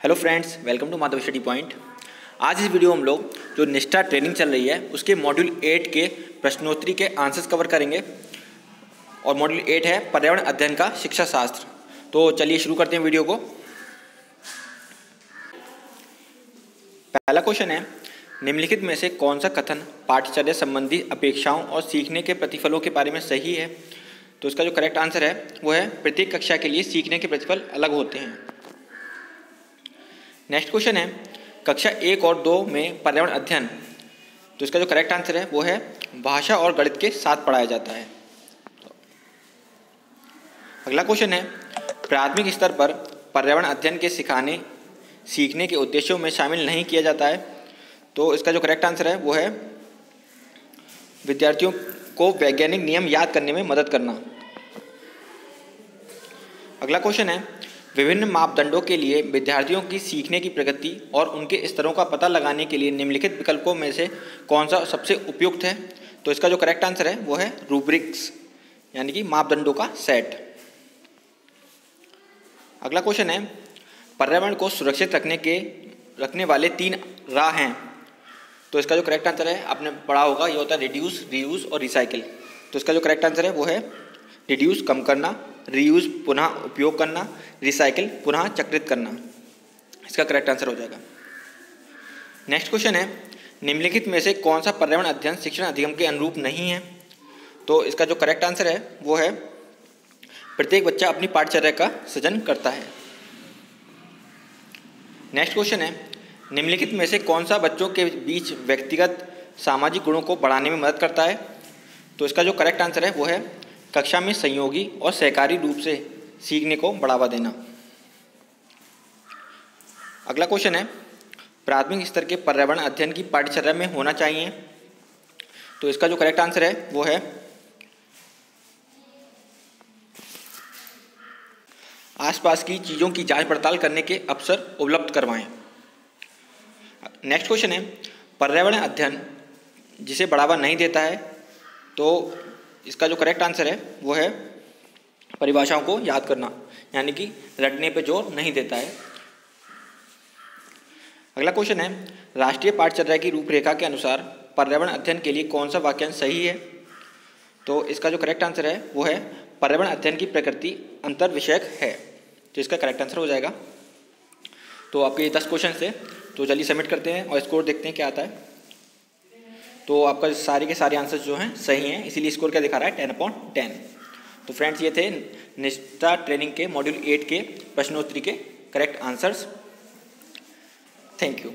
Hello friends, welcome to Madhav study point. आज इस video में हम लोग जो निष्ठा ट्रेनिंग चल रही है उसके मॉड्यूल 8 के प्रश्नोत्तरी के आंसर्स कवर करेंगे। और मॉड्यूल 8 है पर्यावरण अध्ययन का शिक्षा शास्त्र। तो चलिए शुरू करते हैं वीडियो को। पहला क्वेश्चन है, निम्नलिखित में से कौन सा कथन पाठ्यचर्या संबंधी अपेक्षाओं और सीखने के प्रतिफलों के बारे में सही है। तो इसका जो करेक्ट आंसर है वो है प्रत्येक कक्षा के लिए सीखने के प्रतिफल अलग होते हैं। नेक्स्ट क्वेश्चन है, कक्षा 1 और 2 में पर्यावरण अध्ययन, तो इसका जो करेक्ट आंसर है वो है भाषा और गणित के साथ पढ़ाया जाता है। अगला क्वेश्चन है, प्राथमिक स्तर पर पर्यावरण अध्ययन के सिखाने सीखने के उद्देश्यों में शामिल नहीं किया जाता है। तो इसका जो करेक्ट आंसर है वो है विद्यार्थियों को वैज्ञानिक नियम याद करने में मदद करना। अगला क्वेश्चन है, विभिन्न मापदंडों के लिए विद्यार्थियों की सीखने की प्रगति और उनके स्तरों का पता लगाने के लिए निम्नलिखित विकल्पों में से कौन सा सबसे उपयुक्त है। तो इसका जो करेक्ट आंसर है वो है रूब्रिक्स, यानी कि मापदंडों का सेट। अगला क्वेश्चन है, पर्यावरण को सुरक्षित रखने वाले 3 राह हैं। तो इसका जो करेक्ट आंसर है आपने पढ़ा होगा, ये होता है रिड्यूस, रीयूज और रिसाइकिल। तो इसका जो करेक्ट आंसर है वो है रिड्यूस कम करना, रीयूज पुनः उपयोग करना, रिसाइकिल पुनः चक्रित करना। इसका करेक्ट आंसर हो जाएगा। नेक्स्ट क्वेश्चन है, निम्नलिखित में से कौन सा पर्यावरण अध्ययन शिक्षण अधिगम के अनुरूप नहीं है। तो इसका जो करेक्ट आंसर है वो है प्रत्येक बच्चा अपनी पाठचर्या का सृजन करता है। नेक्स्ट क्वेश्चन है, निम्नलिखित में से कौन सा बच्चों के बीच व्यक्तिगत सामाजिक गुणों को बढ़ाने में मदद करता है। तो इसका जो करेक्ट आंसर है वो है कक्षा में सहयोगी और सहकारी रूप से सीखने को बढ़ावा देना। अगला क्वेश्चन है, प्राथमिक स्तर के पर्यावरण अध्ययन की पाठ्यचर्या में होना चाहिए। तो इसका जो करेक्ट आंसर है वो है आसपास की चीज़ों की जांच पड़ताल करने के अवसर उपलब्ध करवाएं। नेक्स्ट क्वेश्चन है, पर्यावरण अध्ययन जिसे बढ़ावा नहीं देता है। तो इसका जो करेक्ट आंसर है वो है परिभाषाओं को याद करना, यानी कि रटने पे जोर नहीं देता है। अगला क्वेश्चन है, राष्ट्रीय पाठ्यचर्या की रूपरेखा के अनुसार पर्यावरण अध्ययन के लिए कौन सा वाक्यांश सही है। तो इसका जो करेक्ट आंसर है वो है पर्यावरण अध्ययन की प्रकृति अंतर विषयक है। तो इसका करेक्ट आंसर हो जाएगा। तो आपके ये 10 क्वेश्चन थे। तो चलिए सबमिट करते हैं और स्कोर देखते हैं क्या आता है। तो आपका सारे के सारे आंसर्स जो हैं सही हैं, इसीलिए स्कोर क्या दिखा रहा है 10/10। तो फ्रेंड्स, ये थे निष्ठा ट्रेनिंग के मॉड्यूल 8 के प्रश्नोत्तरी के करेक्ट आंसर्स। Thank you.